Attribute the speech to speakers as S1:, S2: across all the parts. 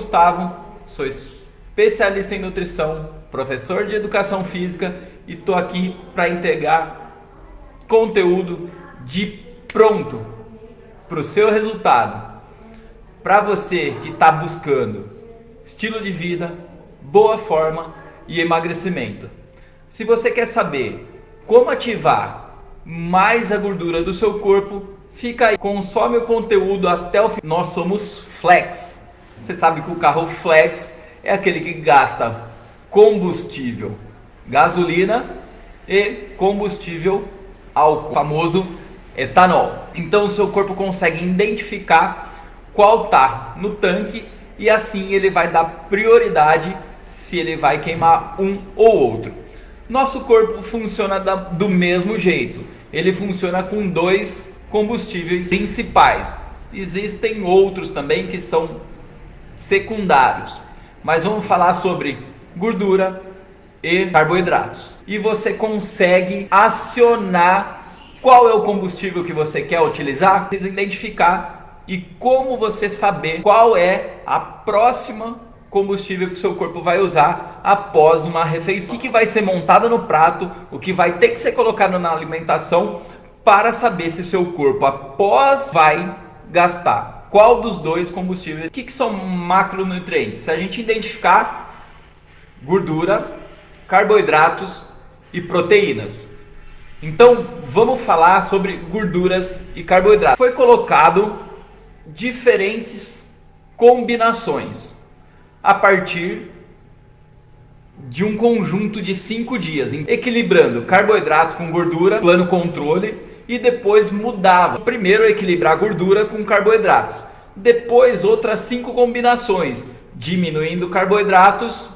S1: Gustavo, sou especialista em nutrição, professor de educação física e estou aqui para entregar conteúdo de pronto para o seu resultado. Para você que está buscando estilo de vida, boa forma e emagrecimento. Se você quer saber como ativar mais a gordura do seu corpo, fica aí, consome o conteúdo até o fim. Nós somos Flex. Você sabe que o carro Flex é aquele que gasta combustível, gasolina e combustível álcool, famoso etanol. Então o seu corpo consegue identificar qual tá no tanque e assim ele vai dar prioridade se ele vai queimar um ou outro. Nosso corpo funciona do mesmo jeito. Ele funciona com dois combustíveis principais. Existem outros também que são secundários, mas vamos falar sobre gordura e carboidratos. E você consegue acionar qual é o combustível que você quer utilizar, precisa identificar e como você saber qual é a próxima combustível que o seu corpo vai usar após uma refeição. O que vai ser montado no prato, o que vai ter que ser colocado na alimentação para saber se o seu corpo após vai gastar qual dos dois combustíveis. O que são macronutrientes? Se a gente identificar gordura, carboidratos e proteínas. Então vamos falar sobre gorduras e carboidratos. Foi colocado diferentes combinações a partir de um conjunto de 5 dias, equilibrando carboidrato com gordura, plano controle, e depois mudava. Primeiro equilibrar gordura com carboidratos, depois outras 5 combinações, diminuindo carboidratos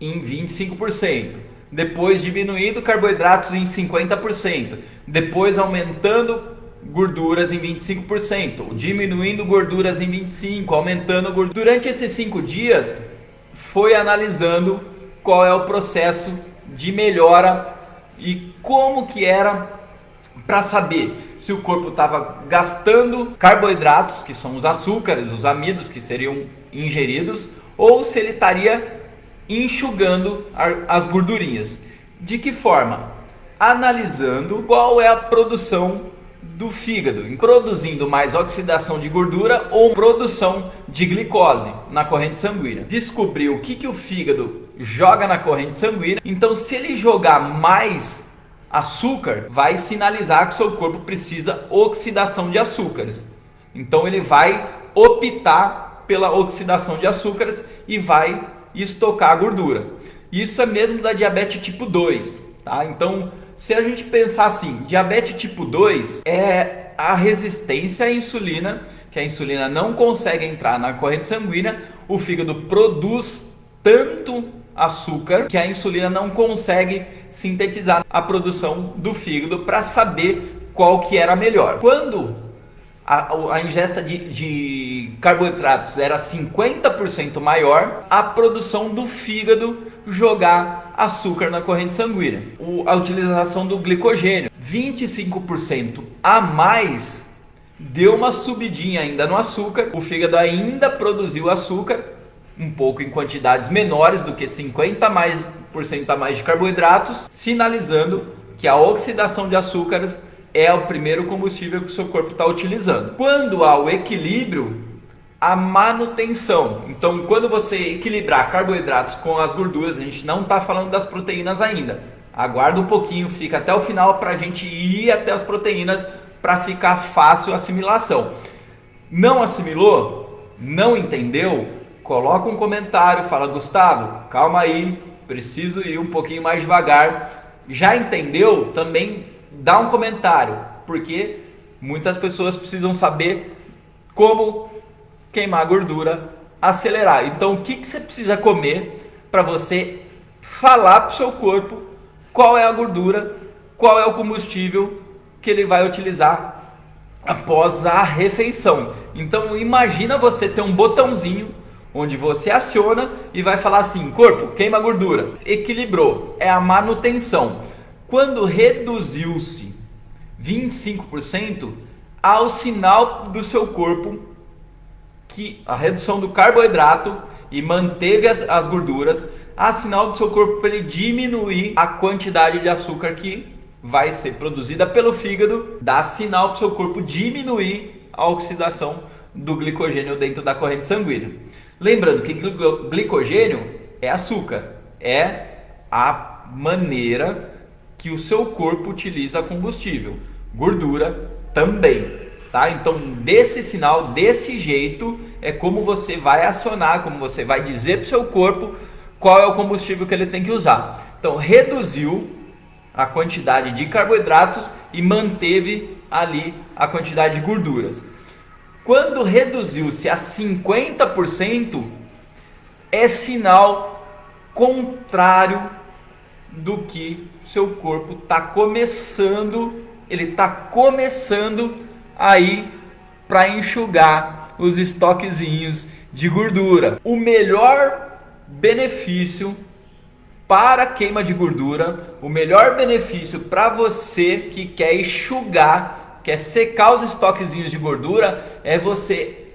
S1: em 25%, depois diminuindo carboidratos em 50%, depois aumentando gorduras em 25%, diminuindo gorduras em 25%, aumentando gordura. Durante esses 5 dias, foi analisando qual é o processo de melhora e como que era para saber se o corpo estava gastando carboidratos, que são os açúcares, os amidos que seriam ingeridos, ou se ele estaria enxugando as gordurinhas. De que forma? Analisando qual é a produção do fígado, produzindo mais oxidação de gordura ou produção de glicose na corrente sanguínea. Descobrir o que o fígado joga na corrente sanguínea. Então, se ele jogar mais açúcar, vai sinalizar que seu corpo precisa oxidação de açúcares. Então, ele vai optar pela oxidação de açúcares e vai estocar a gordura. Isso é mesmo da diabetes tipo 2, tá? Então, se a gente pensar assim, diabetes tipo 2 é a resistência à insulina, que a insulina não consegue entrar na corrente sanguínea, o fígado produz tanto açúcar que a insulina não consegue sintetizar a produção do fígado para saber qual que era melhor. Quando a ingesta de carboidratos era 50% maior, a produção do fígado jogar açúcar na corrente sanguínea. A utilização do glicogênio, 25% a mais, deu uma subidinha ainda no açúcar. O fígado ainda produziu açúcar, um pouco em quantidades menores do que 50% a mais de carboidratos, sinalizando que a oxidação de açúcares é o primeiro combustível que o seu corpo está utilizando. Quando há o equilíbrio, a manutenção. Então, quando você equilibrar carboidratos com as gorduras, a gente não está falando das proteínas ainda. Aguarda um pouquinho, fica até o final para a gente ir até as proteínas para ficar fácil a assimilação. Não assimilou? Não entendeu? Coloca um comentário, fala: Gustavo, calma aí, preciso ir um pouquinho mais devagar. Já entendeu? Também dá um comentário, porque muitas pessoas precisam saber como queimar gordura, acelerar. Então, o que você precisa comer para você falar para o seu corpo qual é a gordura, qual é o combustível que ele vai utilizar após a refeição. Então, imagina você ter um botãozinho onde você aciona e vai falar assim: corpo, queima gordura. Equilibrou, é a manutenção. Quando reduziu-se 25%, há o sinal do seu corpo que a redução do carboidrato e manteve as gorduras, há sinal do seu corpo para ele diminuir a quantidade de açúcar que vai ser produzida pelo fígado, dá sinal para o seu corpo diminuir a oxidação do glicogênio dentro da corrente sanguínea. Lembrando que glicogênio é açúcar, é a maneira que o seu corpo utiliza combustível. Gordura também, tá? Então, desse sinal, desse jeito, é como você vai acionar, como você vai dizer para o seu corpo qual é o combustível que ele tem que usar. Então, reduziu a quantidade de carboidratos e manteve ali a quantidade de gorduras. Quando reduziu-se a 50%, é sinal contrário do que seu corpo está começando, ele está começando aí para enxugar os estoquezinhos de gordura. O melhor benefício para a queima de gordura, o melhor benefício para você que quer enxugar, quer secar os estoquezinhos de gordura, é você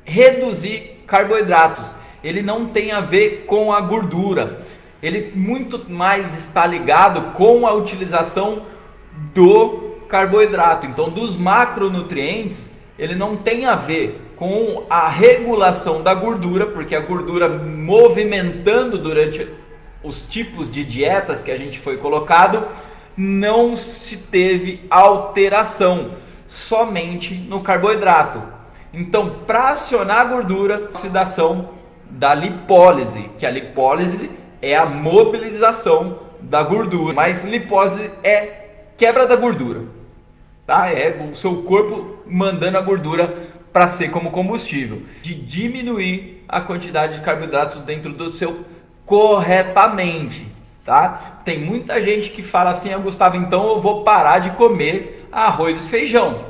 S1: reduzir carboidratos. Ele não tem a ver com a gordura, ele muito mais está ligado com a utilização do carboidrato. Então, dos macronutrientes, ele não tem a ver com a regulação da gordura, porque a gordura movimentando durante os tipos de dietas que a gente foi colocado, não se teve alteração, somente no carboidrato. Então, para acionar a gordura, oxidação da lipólise, que a lipólise é a mobilização da gordura, mas lipólise é quebra da gordura, tá? É o seu corpo mandando a gordura para ser como combustível, de diminuir a quantidade de carboidratos dentro do seu corretamente, tá? Tem muita gente que fala assim: Gustavo, então eu vou parar de comer arroz e feijão.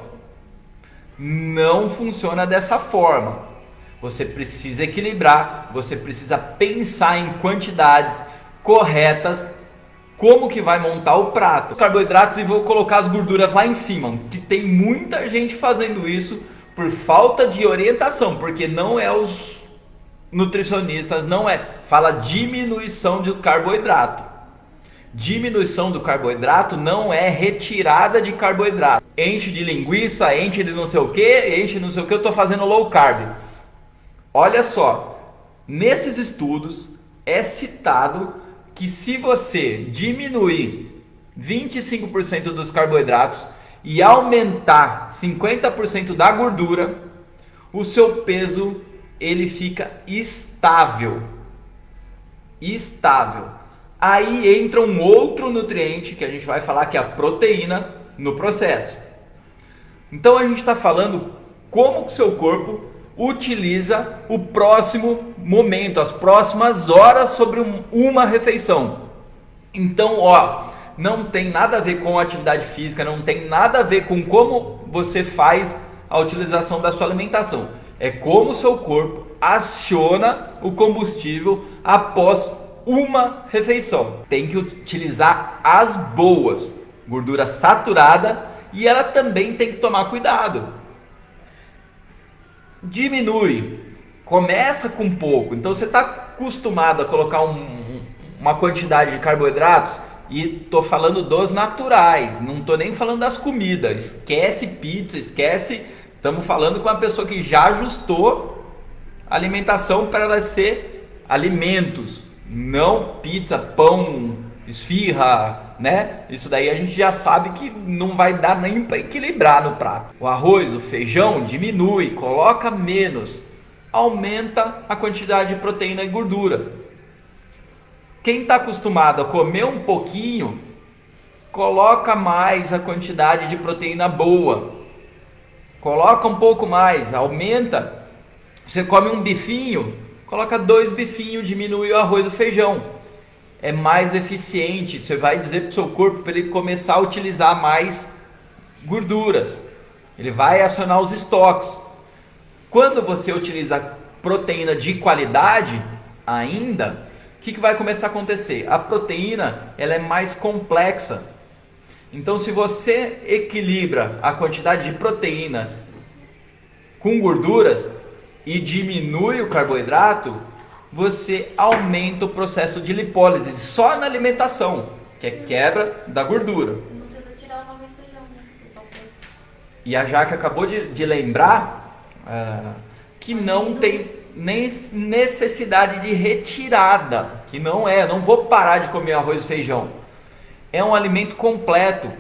S1: Não funciona dessa forma. Você precisa equilibrar, você precisa pensar em quantidades corretas, como que vai montar o prato, os carboidratos, e vou colocar as gorduras lá em cima, que tem muita gente fazendo isso por falta de orientação, porque não é os nutricionistas, não é, fala diminuição do carboidrato. Diminuição do carboidrato não é retirada de carboidrato. Enche de linguiça, enche de não sei o que, enche de não sei o que, eu estou fazendo low carb. Olha só, nesses estudos é citado que se você diminuir 25% dos carboidratos e aumentar 50% da gordura, o seu peso ele fica estável. Estável. Aí entra um outro nutriente que a gente vai falar, que é a proteína, no processo. Então a gente está falando como que o seu corpo utiliza o próximo momento, as próximas horas sobre uma refeição. Então, não tem nada a ver com atividade física, não tem nada a ver com como você faz a utilização da sua alimentação. É como o seu corpo aciona o combustível após uma refeição. Tem que utilizar as boas, gordura saturada, e ela também tem que tomar cuidado. Diminui, começa com pouco. Então você está acostumado a colocar uma quantidade de carboidratos, e estou falando dos naturais, não estou nem falando das comidas. Esquece pizza, esquece. Estamos falando com uma pessoa que já ajustou a alimentação para ela ser alimentos, não pizza, pão, esfirra, né? Isso daí a gente já sabe que não vai dar nem para equilibrar no prato. O arroz, o feijão, diminui, coloca menos, aumenta a quantidade de proteína e gordura. Quem está acostumado a comer um pouquinho, coloca mais a quantidade de proteína boa, coloca um pouco mais, aumenta. Você come um bifinho, coloca 2 bifinhos, diminui o arroz e o feijão. É mais eficiente, você vai dizer para o seu corpo para ele começar a utilizar mais gorduras. Ele vai acionar os estoques. Quando você utiliza proteína de qualidade ainda, o que vai começar a acontecer? A proteína ela é mais complexa. Então, se você equilibra a quantidade de proteínas com gorduras, e diminui o carboidrato, você aumenta o processo de lipólise só na alimentação, que é quebra da gordura.
S2: Não precisa tirar o arroz e feijão, né? Só pensa.
S1: E a Jaque acabou de lembrar que não tem nem necessidade de retirada, que não vou parar de comer arroz e feijão. É um alimento completo.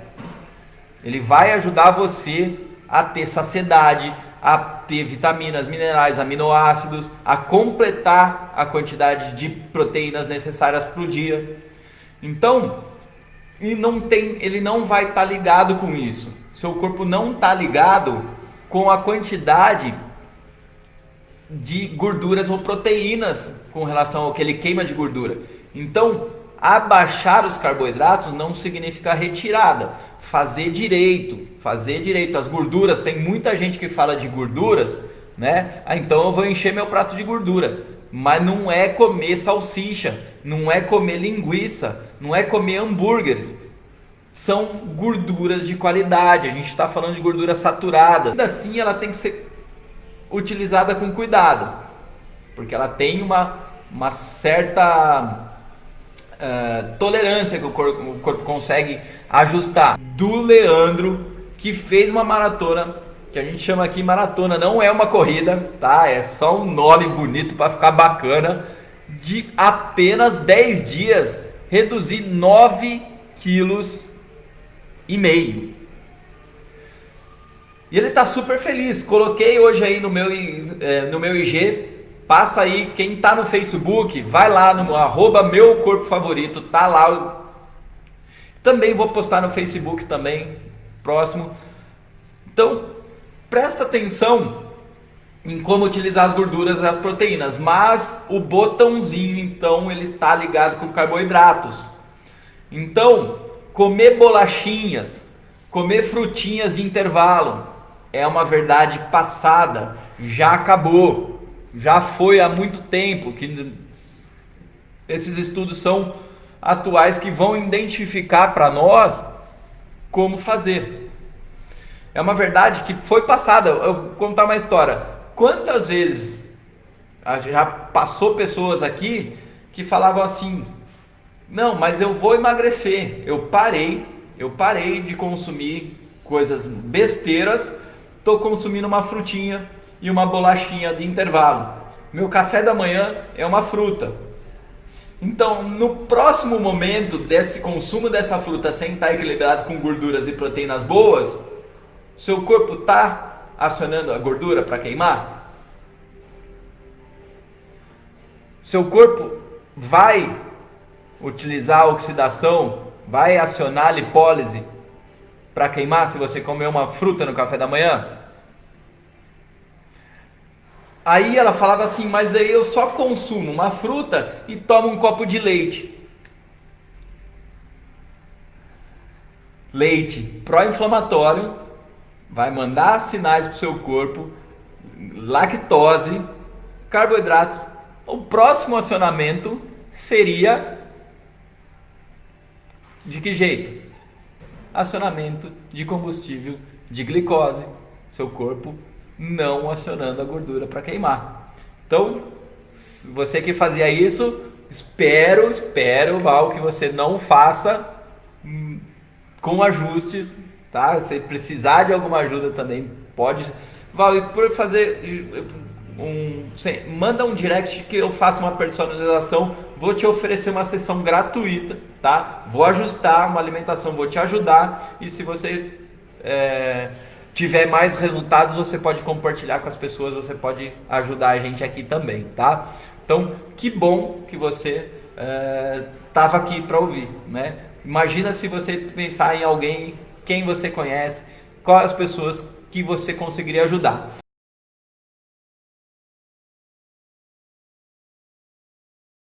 S1: Ele vai ajudar você a ter saciedade, a ter vitaminas, minerais, aminoácidos, a completar a quantidade de proteínas necessárias para o dia. Então, ele não vai estar ligado com isso. Seu corpo não está ligado com a quantidade de gorduras ou proteínas com relação ao que ele queima de gordura. Então, abaixar os carboidratos não significa retirada. Fazer direito. As gorduras, tem muita gente que fala de gorduras, né? Então eu vou encher meu prato de gordura. Mas não é comer salsicha, não é comer linguiça, não é comer hambúrgueres. São gorduras de qualidade, a gente está falando de gordura saturada. Ainda assim, ela tem que ser utilizada com cuidado, porque ela tem uma certa tolerância que o corpo consegue ajustar. Do Leandro, que fez uma maratona, que a gente chama aqui maratona, não é uma corrida, tá? É só um nome bonito para ficar bacana, de apenas 10 dias, reduzir 9,5 quilos. E ele tá super feliz. Coloquei hoje aí no meu IG. Passa aí, quem tá no Facebook, vai lá no @meucorpofavorito, tá lá. Também vou postar no Facebook também, próximo. Então, presta atenção em como utilizar as gorduras e as proteínas, mas o botãozinho, então, ele está ligado com carboidratos. Então, comer bolachinhas, comer frutinhas de intervalo é uma verdade passada, já acabou, já foi há muito tempo que esses estudos são atuais que vão identificar para nós como fazer. É uma verdade que foi passada. Eu vou contar uma história. Quantas vezes já passou pessoas aqui que falavam assim: não, mas eu vou emagrecer. Eu parei de consumir coisas besteiras, estou consumindo uma frutinha e uma bolachinha de intervalo. Meu café da manhã é uma fruta. Então, no próximo momento desse consumo dessa fruta sem estar equilibrado com gorduras e proteínas boas, seu corpo está acionando a gordura para queimar? Seu corpo vai utilizar a oxidação, vai acionar a lipólise para queimar se você comer uma fruta no café da manhã? Aí ela falava assim: mas aí eu só consumo uma fruta e tomo um copo de leite. Leite pró-inflamatório, vai mandar sinais para o seu corpo, lactose, carboidratos. O próximo acionamento seria de que jeito? Acionamento de combustível de glicose, seu corpo não acionando a gordura para queimar. Então, você que fazia isso, espero, Val, que você não faça com ajustes, tá? Se precisar de alguma ajuda também pode. Val, e por fazer manda um direct que eu faço uma personalização, vou te oferecer uma sessão gratuita, tá? Vou ajustar uma alimentação, vou te ajudar, e se você tiver mais resultados, você pode compartilhar com as pessoas, você pode ajudar a gente aqui também, tá? Então, que bom que você estava aqui para ouvir, né? Imagina se você pensar em alguém, quem você conhece, quais as pessoas que você conseguiria ajudar.